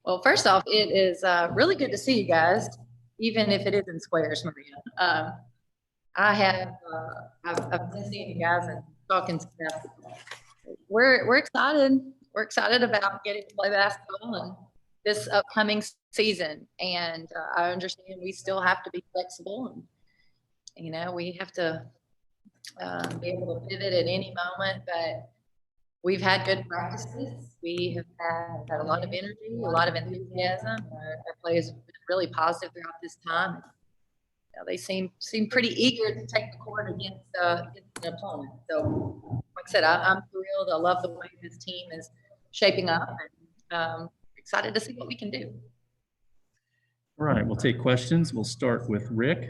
Well, first off, it is really good to see you guys, even if it is in squares, Maria. I've been seeing you guys and talking to basketball. We're excited. We're excited about getting to play basketball and this upcoming season. And I understand we still have to be flexible, and we have to be able to pivot at any moment. But we've had good practices. We have had a lot of energy, a lot of enthusiasm. Our players have been really positive throughout this time. They seem pretty eager to take the court against an opponent. So, like I said, I'm thrilled. I love the way this team is shaping up, and excited to see what we can do. All right, we'll take questions. We'll start with Rick.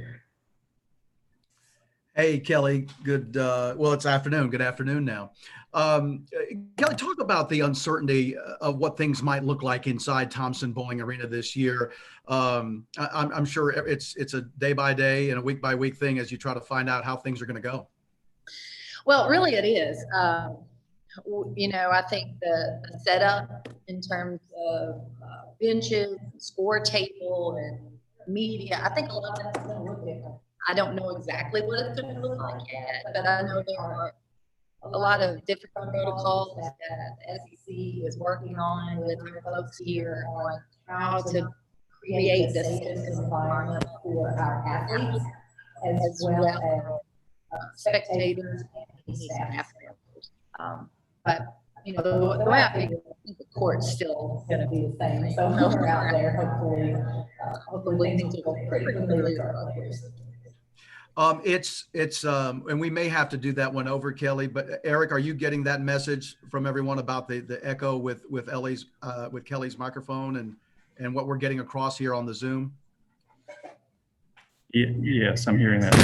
Hey, Kellie. It's afternoon. Good afternoon now. Kellie, talk about the uncertainty of what things might look like inside Thompson Bowling Arena this year. I'm sure it's a day by day and a week by week thing as you try to find out how things are going to go. Well, really it is. I think the setup in terms of benches, score table, and media, I think a lot of that's going to look different. I don't know exactly what it's going to look like yet, but I know there are a lot of different protocols that the SEC is working on with our folks here on how to create the safest environment for our athletes as well as spectators and staff members. But the way I think the court's still going to be the same. So we're out there, hopefully things will go pretty clear. And we may have to do that one over, Kellie, but Eric, are you getting that message from everyone about the echo with Kellie's microphone and what we're getting across here on the Zoom? Yes, I'm hearing that now.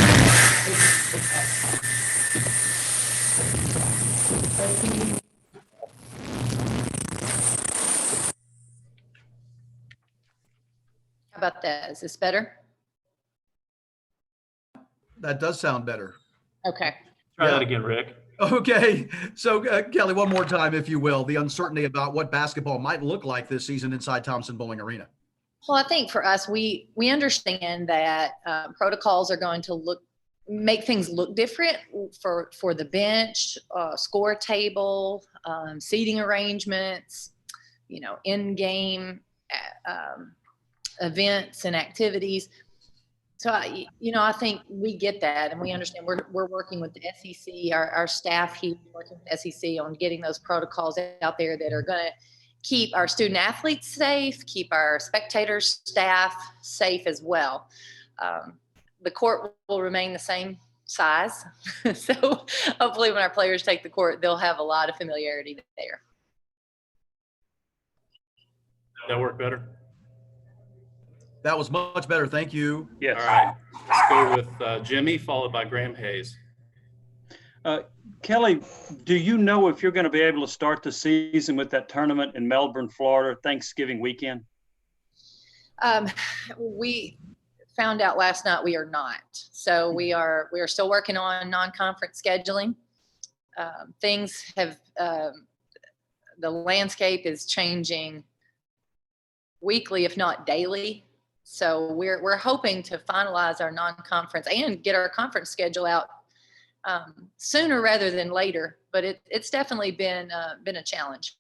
How about that? Is this better? That does sound better. Okay. Try that again, Rick. Okay. So, Kellie, one more time, if you will, the uncertainty about what basketball might look like this season inside Thompson Bowling Arena. Well, I think for us, we understand that protocols are going to make things look different for the bench, score table, seating arrangements, in-game events and activities. So, I think we get that and we understand we're working with the SEC, our staff here working with the SEC on getting those protocols out there that are going to keep our student athletes safe, keep our spectators, staff safe as well. The court will remain the same size. So hopefully when our players take the court, they'll have a lot of familiarity there. That work better? That was much better. Thank you. Yes. All right. Let's go with Jimmy, followed by Graham Hayes. Kellie, do you know if you're going to be able to start the season with that tournament in Melbourne, Florida, Thanksgiving weekend? We found out last night we are not. So we are still working on non-conference scheduling. Things have the landscape is changing weekly, if not daily. So we're hoping to finalize our non-conference and get our conference schedule out sooner rather than later. But it's definitely been a challenge.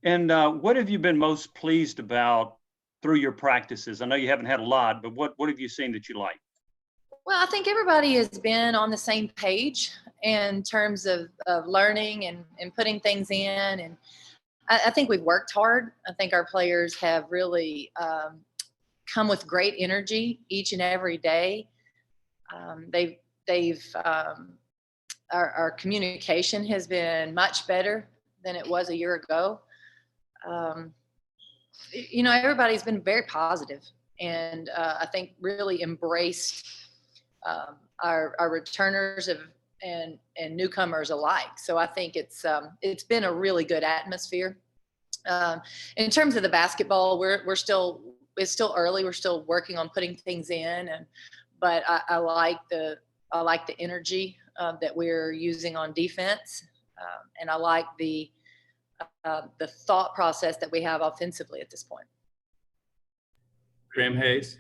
And what have you been most pleased about through your practices? I know you haven't had a lot, but what have you seen that you like? Well, I think everybody has been on the same page in terms of learning and putting things in. And I think we've worked hard. I think our players have really come with great energy each and every day. Our communication has been much better than it was a year ago. Everybody's been very positive and I think really embraced our returners and newcomers alike. So I think it's been a really good atmosphere. In terms of the basketball, it's still early. We're still working on putting things in, but I like the energy that we're using on defense, and I like the the thought process that we have offensively at this point. Graham Hayes.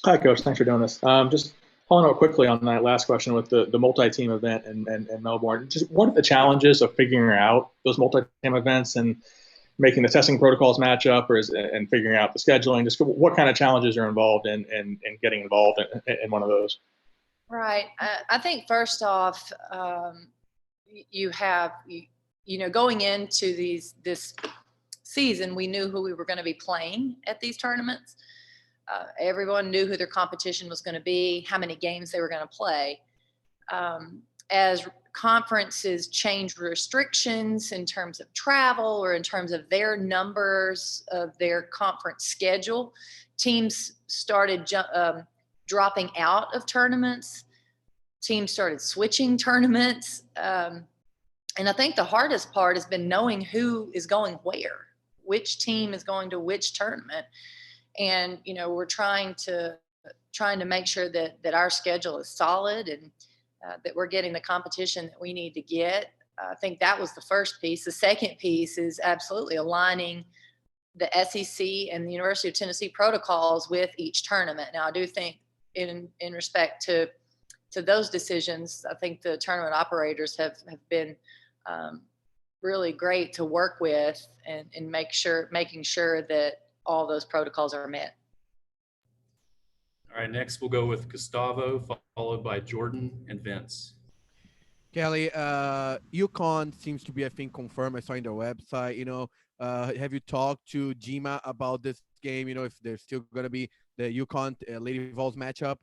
Hi, Coach. Thanks for doing this. Just following up quickly on that last question with the multi-team event in Melbourne. Just what are the challenges of figuring out those multi-team events and making the testing protocols match up, and figuring out the scheduling? Just what kind of challenges are involved in getting involved in one of those? Right. I think first off, you know, going into this season, we knew who we were going to be playing at these tournaments. Everyone knew who their competition was going to be, how many games they were going to play. As conferences change restrictions in terms of travel or in terms of their numbers of their conference schedule, teams started dropping out of tournaments. Teams started switching tournaments. And I think the hardest part has been knowing who is going where, which team is going to which tournament. And, you know, we're trying to make sure that our schedule is solid and that we're getting the competition that we need to get. I think that was the first piece. The second piece is absolutely aligning the SEC and the University of Tennessee protocols with each tournament. Now, I do think in respect to those decisions, I think the tournament operators have been really great to work with and making sure that all those protocols are met. All right, next we'll go with Gustavo, followed by Jordan and Vince. Kellie, UConn seems to be, I think, confirmed. I saw in their website, you know. Have you talked to Jima about this game? You know, if there's still going to be the UConn Lady Vols matchup?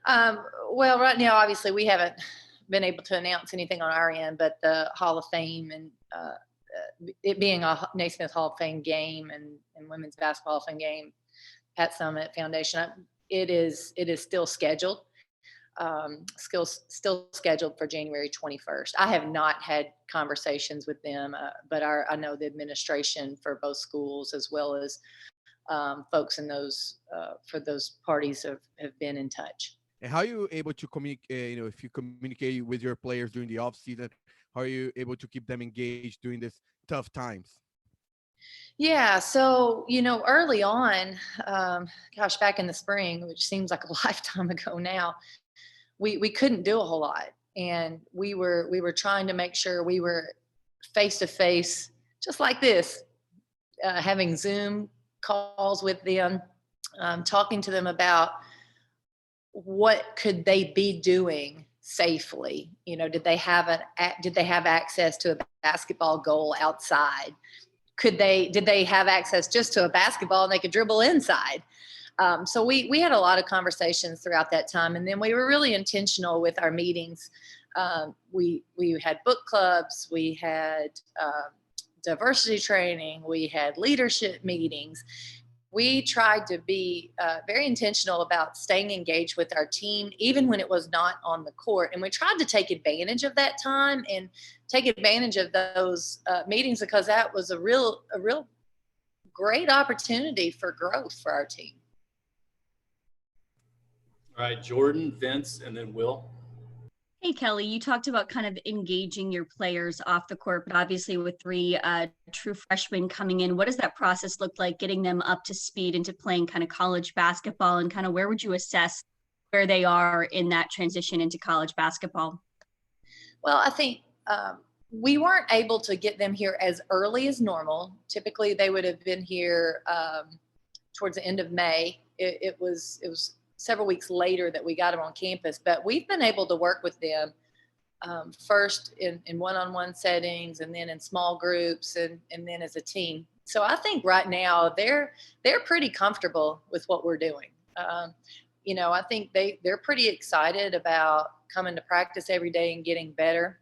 Well, right now, obviously, we haven't been able to announce anything on our end, but the Hall of Fame and it being a Naismith Hall of Fame game and Women's Basketball Hall of Fame game, Pat Summit Foundation, it is still scheduled. Still scheduled for January 21st. I have not had conversations with them, but I know the administration for both schools as well as folks in those for those parties have been in touch. And how are you able to communicate? You know, if you communicate with your players during the off season, how are you able to keep them engaged during this tough times? Yeah, so, you know, early on, back in the spring, which seems like a lifetime ago now, we couldn't do a whole lot. And we were trying to make sure we were face to face, just like this, having Zoom calls with them, talking to them about what could they be doing safely. You know, did they have access to a basketball goal outside? Did they have access just to a basketball and they could dribble inside? So we had a lot of conversations throughout that time. And then we were really intentional with our meetings. We had book clubs, we had diversity training, we had leadership meetings. We tried to be very intentional about staying engaged with our team, even when it was not on the court. And we tried to take advantage of that time and take advantage of those meetings, because that was a real great opportunity for growth for our team. All right, Jordan, Vince, and then Will. Hey, Kellie, you talked about kind of engaging your players off the court, but obviously with three true freshmen coming in, what does that process look like, getting them up to speed into playing kind of college basketball, and kind of where would you assess where they are in that transition into college basketball? Well, I think we weren't able to get them here as early as normal. Typically, they would have been here towards the end of May. It was several weeks later that we got them on campus, but we've been able to work with them first in one-on-one settings, and then in small groups, and then as a team. So I think right now they're pretty comfortable with what we're doing. You know, I think they're pretty excited about coming to practice every day and getting better.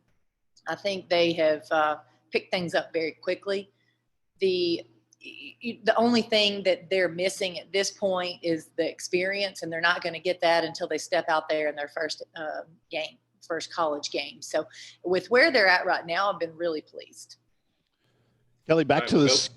I think they have picked things up very quickly. The only thing that they're missing at this point is the experience, and they're not going to get that until they step out there in their first college game. So with where they're at right now, I've been really pleased. Kellie, back to this.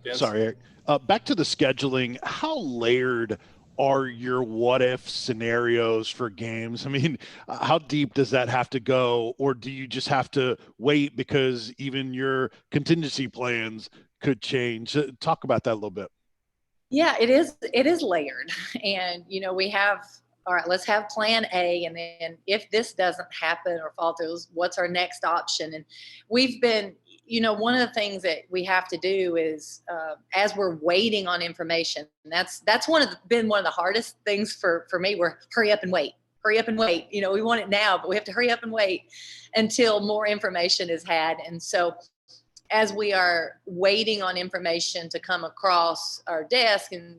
Yes. Sorry, Eric. Back to the scheduling. How layered are your what if scenarios for games? I mean, how deep does that have to go, or do you just have to wait because even your contingency plans could change? Talk about that a little bit. Yeah, it is layered. And, we have, all right, let's have plan A. And then if this doesn't happen or fall through, what's our next option? And we've been, one of the things that we have to do is, as we're waiting on information, and that's been one of the hardest things for me, we're hurry up and wait. Hurry up and wait. We want it now, but we have to hurry up and wait until more information is had. And so as we are waiting on information to come across our desk and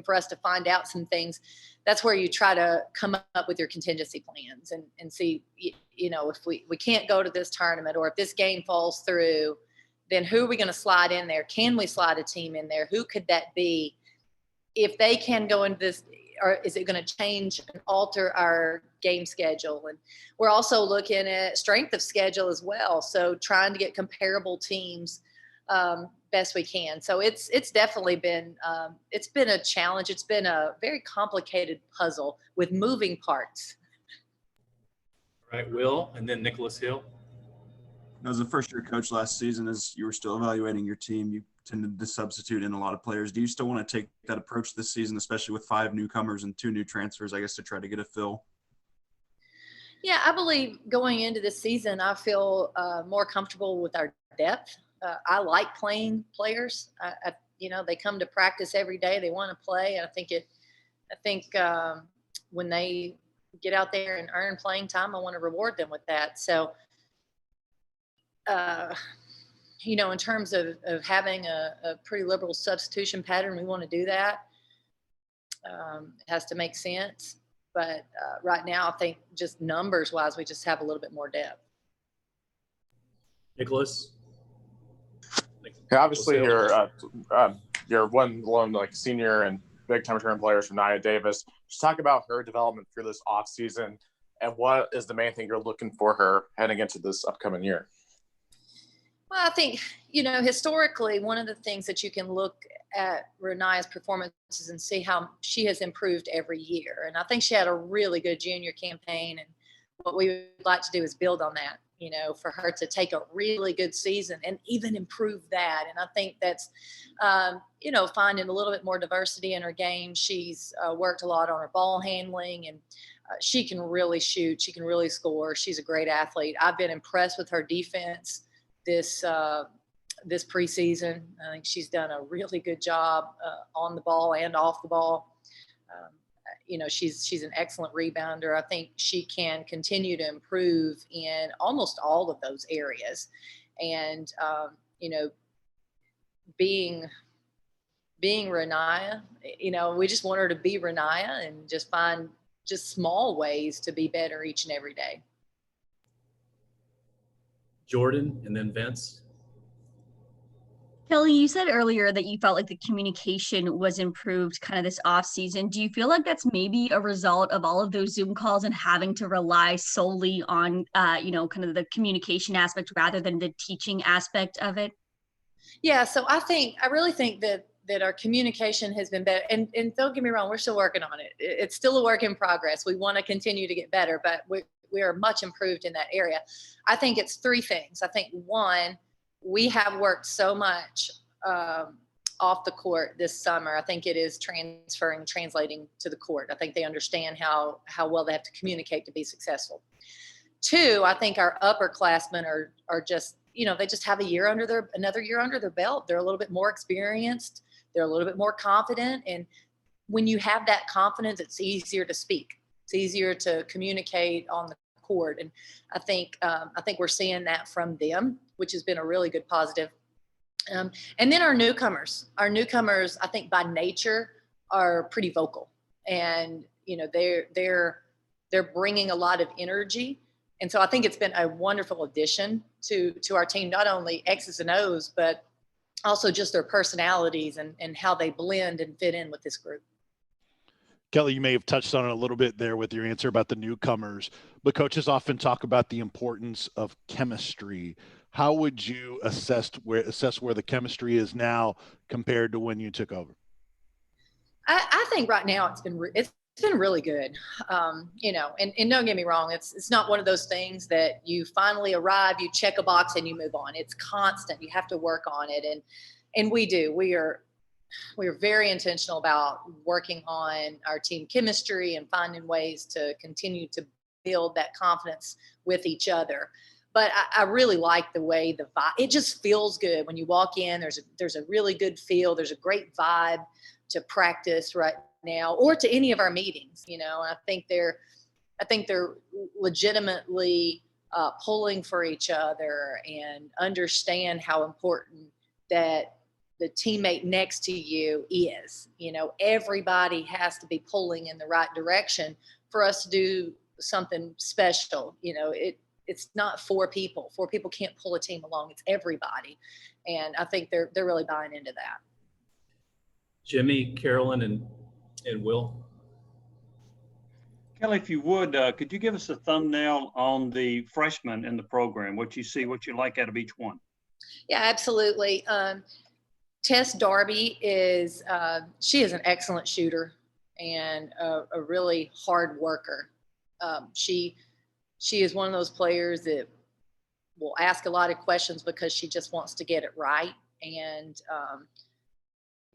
for us to find out some things, that's where you try to come up with your contingency plans and see, if we can't go to this tournament, or if this game falls through, then who are we going to slide in there? Can we slide a team in there? Who could that be? If they can go into this, or is it going to change and alter our game schedule? And we're also looking at strength of schedule as well. So trying to get comparable teams best we can. So it's definitely been, it's been a challenge. It's been a very complicated puzzle with moving parts. All right, Will, and then Nicholas Hill. As a first-year coach last season, as you were still evaluating your team, you tended to substitute in a lot of players. Do you still want to take that approach this season, especially with 5 newcomers and 2 new transfers, I guess, to try to get a fill? Yeah, I believe going into this season, I feel more comfortable with our depth. I like playing players. They come to practice every day. They want to play, and I think when they get out there and earn playing time, I want to reward them with that. So, in terms of having a pretty liberal substitution pattern, we want to do that. It has to make sense. But right now, I think just numbers-wise, we just have a little bit more depth. Nicholas? Yeah, obviously, you're one like senior and big-time return players from Rennia Davis. Just talk about her development through this offseason, and what is the main thing you're looking for her heading into this upcoming year? Well, I think, historically, one of the things that you can look at Rennia's performances and see how she has improved every year. And I think she had a really good junior campaign. And what we would like to do is build on that, for her to take a really good season and even improve that. And I think that's, finding a little bit more diversity in her game. She's worked a lot on her ball handling, and she can really shoot. She can really score. She's a great athlete. I've been impressed with her defense this preseason. I think she's done a really good job on the ball and off the ball. She's an excellent rebounder. I think she can continue to improve in almost all of those areas. And, being Rennia, we just want her to be Rennia and just find just small ways to be better each and every day. Jordan, and then Vince. Kellie, you said earlier that you felt like the communication was improved kind of this off season. Do you feel like that's maybe a result of all of those Zoom calls and having to rely solely on, kind of the communication aspect rather than the teaching aspect of it? Yeah, so I really think that our communication has been better. And don't get me wrong, we're still working on it. It's still a work in progress. We want to continue to get better, but we are much improved in that area. I think it's 3 things. I think, one, we have worked so much off the court this summer. I think it is translating to the court. I think they understand how well they have to communicate to be successful. 2, I think our upperclassmen are just, they just have another year under their belt. They're a little bit more experienced. They're a little bit more confident. And when you have that confidence, it's easier to speak. It's easier to communicate on the court. And I think we're seeing that from them, which has been a really good positive. And then our newcomers, I think by nature are pretty vocal, and, they're bringing a lot of energy. And so I think it's been a wonderful addition to our team, not only X's and O's, but also just their personalities and how they blend and fit in with this group. Kellie, you may have touched on it a little bit there with your answer about the newcomers, but coaches often talk about the importance of chemistry. How would you assess where the chemistry is now compared to when you took over? I think right now it's been really good. You know, and don't get me wrong, it's not one of those things that you finally arrive, you check a box and you move on. It's constant. You have to work on it. And we do. We are very intentional about working on our team chemistry and finding ways to continue to build that confidence with each other. But I really like the way the vibe, it just feels good when you walk in. There's a really good feel. There's a great vibe to practice right now or to any of our meetings. You know, I think they're legitimately pulling for each other and understand how important that the teammate next to you is. You know, everybody has to be pulling in the right direction for us to do something special. You know, it's not 4 people. 4 people can't pull a team along. It's everybody. And I think they're really buying into that. Jimmy, Carolyn, and Will. Kellie, if you would, could you give us a thumbnail on the freshmen in the program? What you see, what you like out of each one? Yeah, absolutely. Tess Darby she is an excellent shooter and a really hard worker. She is one of those players that will ask a lot of questions because she just wants to get it right. And,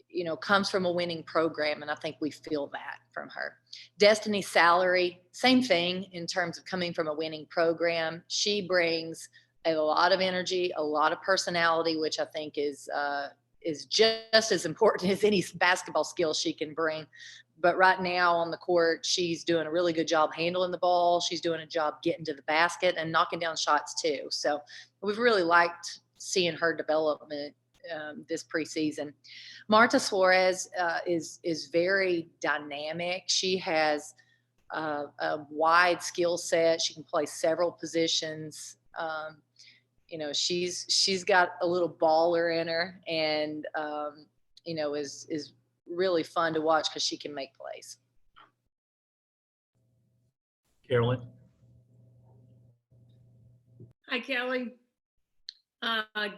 you know, comes from a winning program, and I think we feel that from her. Destiny Salary, same thing in terms of coming from a winning program. She brings a lot of energy, a lot of personality, which I think is just as important as any basketball skill she can bring. But right now on the court, she's doing a really good job handling the ball. She's doing a job getting to the basket and knocking down shots too. So we've really liked seeing her development this preseason. Marta Suarez is very dynamic. She has a wide skill set. She can play several positions. You know, she's got a little baller in her, and you know, is really fun to watch because she can make plays. Carolyn. Hi, Kellie.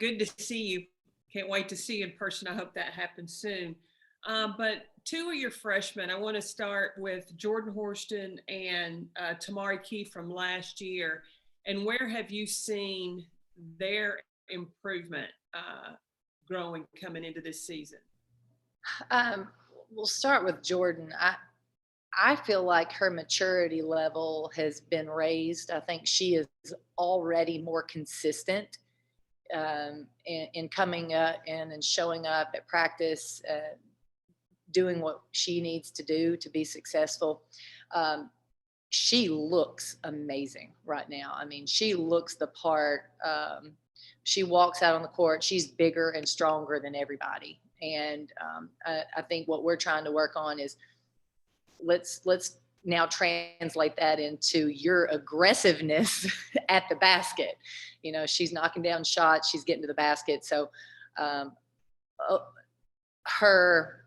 Good to see you. Can't wait to see you in person. I hope that happens soon. But 2 of your freshmen, I want to start with Jordan Horston and Tamari Keefe from last year. And where have you seen their improvement growing coming into this season? We'll start with Jordan. I feel like her maturity level has been raised. I think she is already more consistent in coming up and showing up at practice, doing what she needs to do to be successful. She looks amazing right now. I mean, she looks the part. She walks out on the court. She's bigger and stronger than everybody. And I think what we're trying to work on is let's now translate that into your aggressiveness at the basket. You know, she's knocking down shots. She's getting to the basket. So her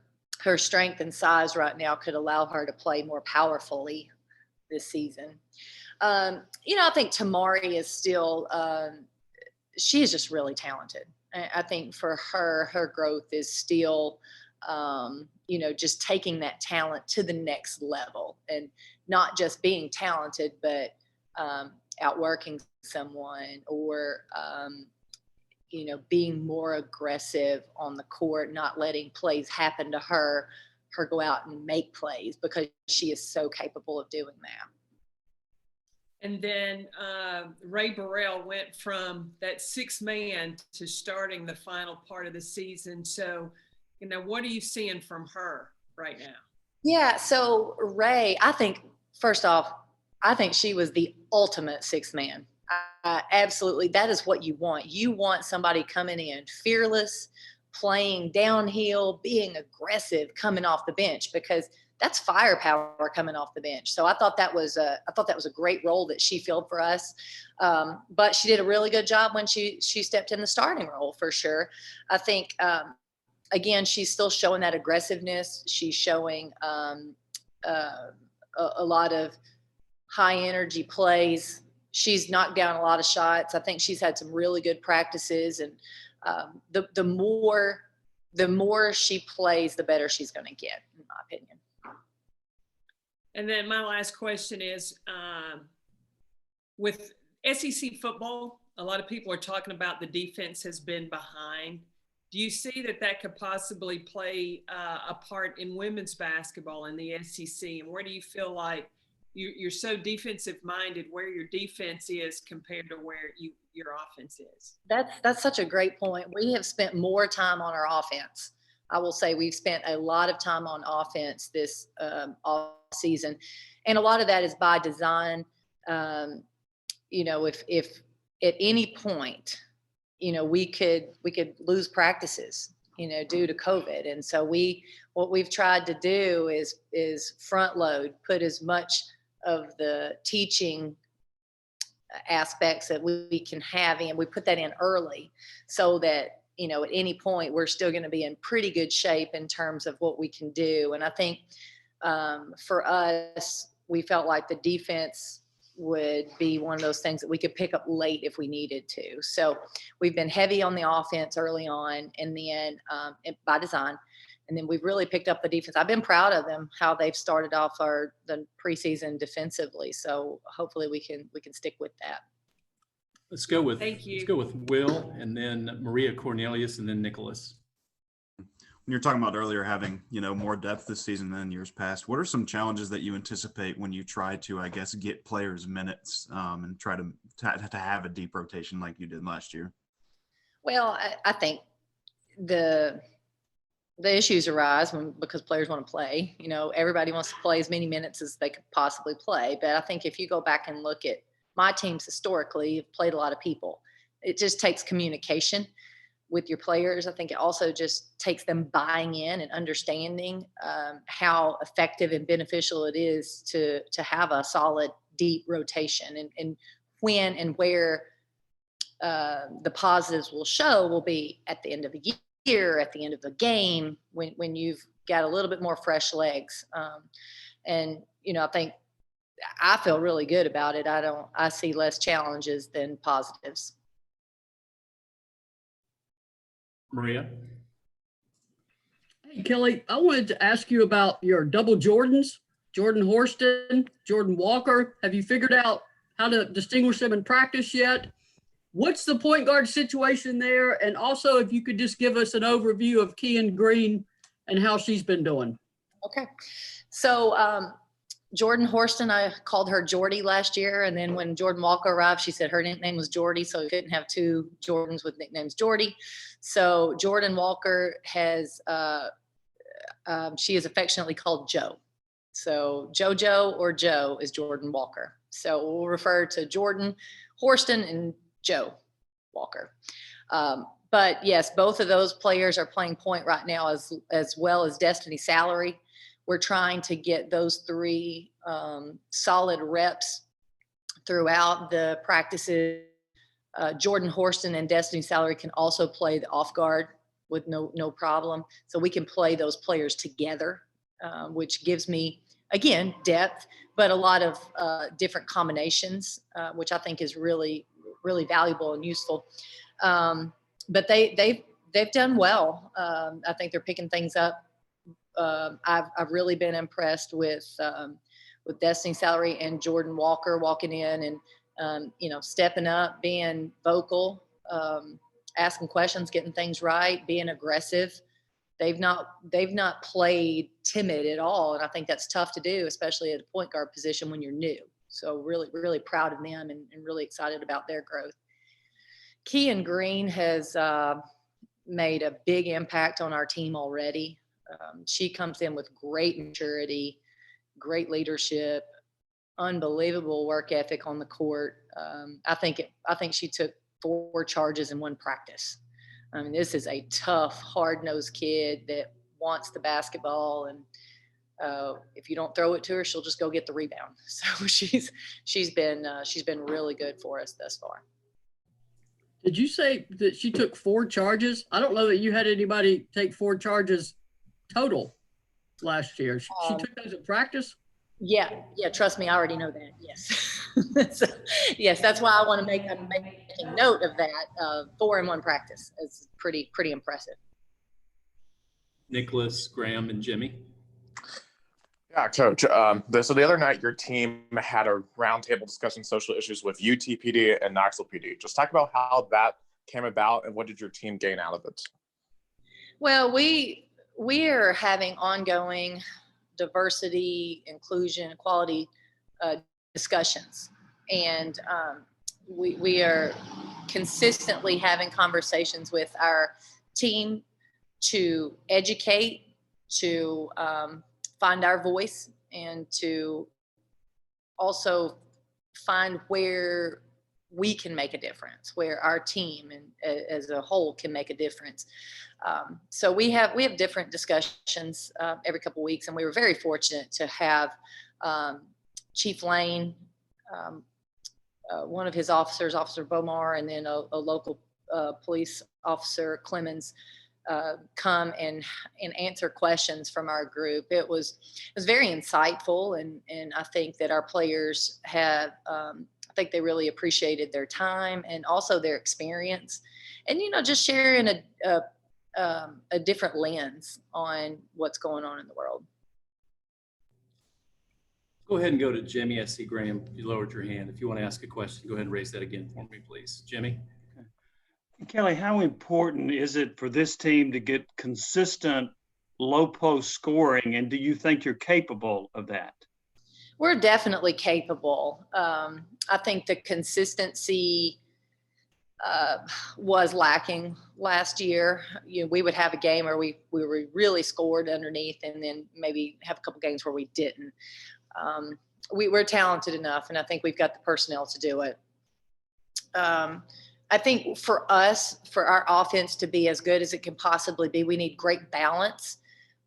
strength and size right now could allow her to play more powerfully this season. You know, I think Tamari is still, she is just really talented. I think for her growth is still, you know, just taking that talent to the next level and not just being talented, but outworking someone or, you know, being more aggressive on the court, not letting plays happen to her go out and make plays because she is so capable of doing that. And then Rae Burrell went from that 6th man to starting the final part of the season. So, you know, what are you seeing from her right now? Yeah, so Rae, I think, first off, I think she was the ultimate 6th man. Absolutely, that is what you want. You want somebody coming in fearless, playing downhill, being aggressive, coming off the bench, because that's firepower coming off the bench. So I thought that was a great role that she filled for us. But she did a really good job when she stepped in the starting role for sure. I think again, she's still showing that aggressiveness. She's showing a lot of high energy plays. She's knocked down a lot of shots. I think she's had some really good practices, and the more the more she plays, the better she's going to get, in my opinion. And then my last question is, with SEC football, a lot of people are talking about the defense has been behind. Do you see that could possibly play a part in women's basketball in the SEC? And where do you feel like you're so defensive minded, where your defense is compared to where your offense is? That's such a great point. We have spent more time on our offense. I will say we've spent a lot of time on offense this off season, and a lot of that is by design. If at any point, we could lose practices, due to COVID. And so what we've tried to do is front load, put as much of the teaching aspects that we can have in. We put that in early so that, at any point we're still going to be in pretty good shape in terms of what we can do. And I think for us, we felt like the defense would be one of those things that we could pick up late if we needed to. So we've been heavy on the offense early on, and then by design, and then we've really picked up the defense. I've been proud of them, how they've started off the preseason defensively. So hopefully we can stick with that. Let's go with Will, and then Maria Cornelius, and then Nicholas. When you're talking about earlier having, more depth this season than years past, what are some challenges that you anticipate when you try to, I guess, get players minutes and try to have a deep rotation like you did last year? Well, I think the issues arise because players want to play. Everybody wants to play as many minutes as they could possibly play. But I think if you go back and look at my teams historically, have played a lot of people. It just takes communication with your players. I think it also just takes them buying in and understanding how effective and beneficial it is to have a solid, deep rotation, and when and where the positives will show will be at the end of the year, at the end of the game, when you've got a little bit more fresh legs. I think I feel really good about it. I see less challenges than positives. Maria? Hey, Kellie, I wanted to ask you about your double Jordans, Jordan Horston, Jordan Walker. Have you figured out how to distinguish them in practice yet? What's the point guard situation there? And also, if you could just give us an overview of Kean Green and how she's been doing. Okay. So Jordan Horston, I called her Jordy last year. And then when Jordan Walker arrived, she said her nickname was Jordy. So we couldn't have two Jordans with nicknames Jordy. So Jordan Walker has, she is affectionately called Joe. So JoJo or Joe is Jordan Walker. So we'll refer to Jordan Horston and Joe Walker. But yes, both of those players are playing point right now, as well as Destiny Salary. We're trying to get those three solid reps throughout the practices. Jordan Horston and Destiny Salary can also play the off guard with no problem. So we can play those players together, which gives me, again, depth, but a lot of different combinations, which I think is really, really valuable and useful. But they've done well. I think they're picking things up. I've really been impressed with Destiny Salary and Jordan Walker walking in and stepping up, being vocal, asking questions, getting things right, being aggressive. They've not played timid at all, and I think that's tough to do, especially at a point guard position when you're new. So really, really proud of them and really excited about their growth. Kean Green has made a big impact on our team already. She comes in with great maturity, great leadership, unbelievable work ethic on the court. I think she took 4 charges in one practice. I mean, this is a tough, hard-nosed kid that wants the basketball, and if you don't throw it to her, she'll just go get the rebound. So she's been really good for us thus far. Did you say that she took 4 charges? I don't know that you had anybody take 4 charges total last year. She took those in practice? Yeah. Trust me, I already know that. Yes. So, yes, that's why I'm making note of that. 4 in one practice. It's pretty impressive. Nicholas, Graham, and Jimmy. Yeah, Coach. So the other night, your team had a roundtable discussing social issues with UTPD and Knoxville PD. Just talk about how that came about and what did your team gain out of it? Well, we are having ongoing diversity, inclusion, equality discussions, and we are consistently having conversations with our team to educate, to find our voice, and to also find where we can make a difference, where our team and as a whole can make a difference. So we have different discussions every couple of weeks, and we were very fortunate to have Chief Lane, one of his officers, Officer Bomar, and then a local police officer, Clemens, come and answer questions from our group. It was very insightful, and I think that our players have I think they really appreciated their time and also their experience, and just sharing a different lens on what's going on in the world. Go ahead and go to Jimmy. I see Graham, you lowered your hand. If you want to ask a question, go ahead and raise that again for me, please. Jimmy? Kellie, how important is it for this team to get consistent low post scoring, and do you think you're capable of that? We're definitely capable. I think the consistency was lacking last year. We would have a game where we really scored underneath, and then maybe have a couple games where we didn't. We're talented enough, and I think we've got the personnel to do it. I think for us, for our offense to be as good as it can possibly be, we need great balance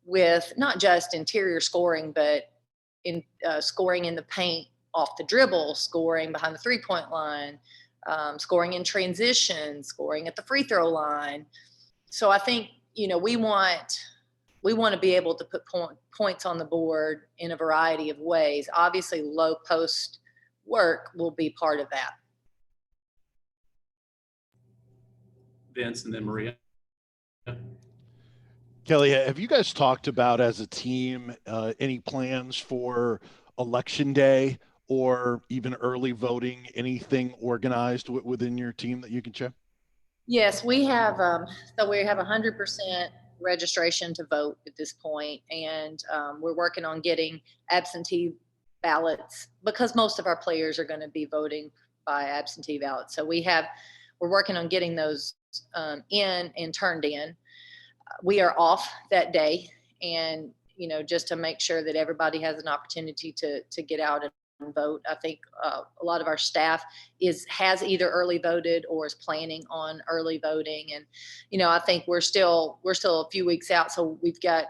with not just interior scoring, but in scoring in the paint, off the dribble, scoring behind the three-point line, scoring in transition, scoring at the free throw line. So I think we want to be able to put points on the board in a variety of ways. Obviously, low post work will be part of that. Vince, and then Maria. Kellie, have you guys talked about as a team any plans for election day or even early voting, anything organized within your team that you can share? Yes, we have. So we have 100% registration to vote at this point, and we're working on getting absentee ballots because most of our players are going to be voting by absentee ballot. So we're working on getting those in and turned in. We are off that day, and just to make sure that everybody has an opportunity to get out and vote. I think a lot of our staff has either early voted or is planning on early voting, and I think we're still a few weeks out, so we got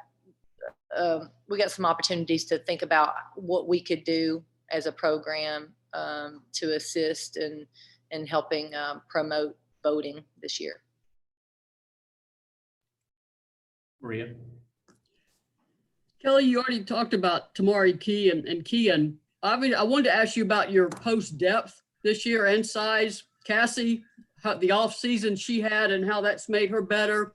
some opportunities to think about what we could do as a program to assist in helping promote voting this year. Maria? Kellie, you already talked about Tamari Key and Kian. I wanted to ask you about your post depth this year and size. Cassie, the off season she had and how that's made her better.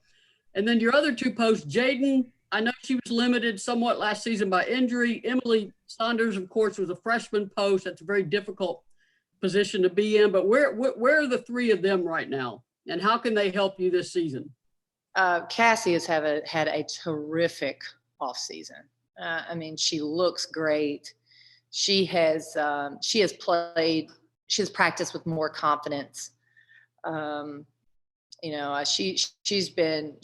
And then your other two posts, Jaden, I know she was limited somewhat last season by injury. Emily Saunders, of course, was a freshman post. That's a very difficult position to be in. But where are the three of them right now? And how can they help you this season? Cassie has had a terrific off season. I mean, she looks great. She has practiced with more confidence. She's been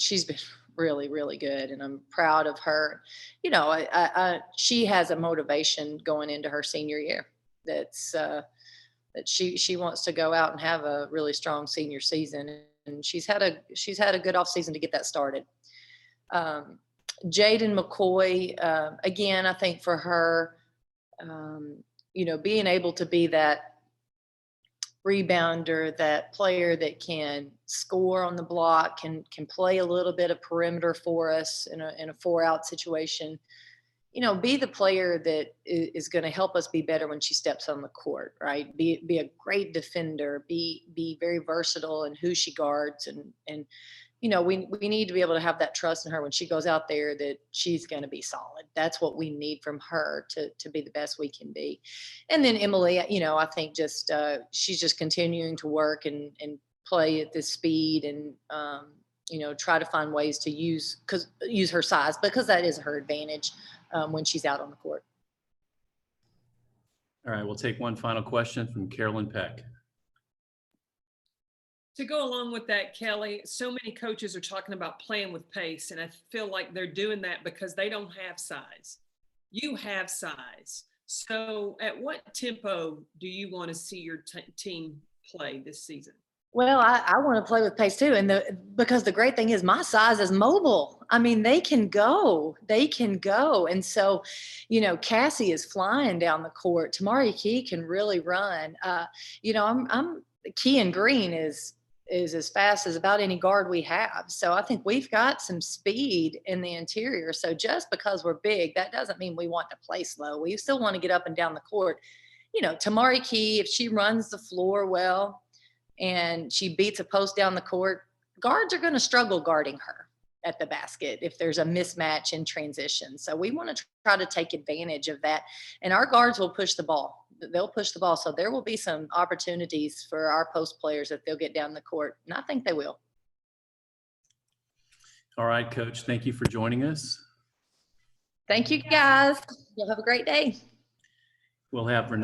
really, really good, and I'm proud of her. She has a motivation going into her senior year that she wants to go out and have a really strong senior season, and she's had a good off season to get that started. Jaden McCoy, again, I think for her, being able to be that rebounder, that player that can score on the block, can play a little bit of perimeter for us in a 4-out situation, be the player that is going to help us be better when she steps on the court, right? Be a great defender, be very versatile in who she guards, and we need to be able to have that trust in her when she goes out there that she's going to be solid. That's what we need from her to be the best we can be. And then Emily, I think just she's just continuing to work and play at this speed and, try to find ways to use her size, because that is her advantage when she's out on the court. All right, we'll take one final question from Carolyn Peck. To go along with that, Kelly, so many coaches are talking about playing with pace, and I feel like they're doing that because they don't have size. You have size. So at what tempo do you want to see your team play this season? Well, I want to play with pace too. And because the great thing is my size is mobile. I mean, they can go. And so, Cassie is flying down the court. Tamari Key can really run. Key and Green is as fast as about any guard we have. So I think we've got some speed in the interior. So just because we're big, that doesn't mean we want to play slow. We still want to get up and down the court. Tamari Key, if she runs the floor well and she beats a post down the court, guards are going to struggle guarding her at the basket if there's a mismatch in transition. So we want to try to take advantage of that. And our guards will push the ball. They'll push the ball. So there will be some opportunities for our post players that they'll get down the court. And I think they will. All right, Coach. Thank you for joining us. Thank you, guys. You'll have a great day. We'll have Rennia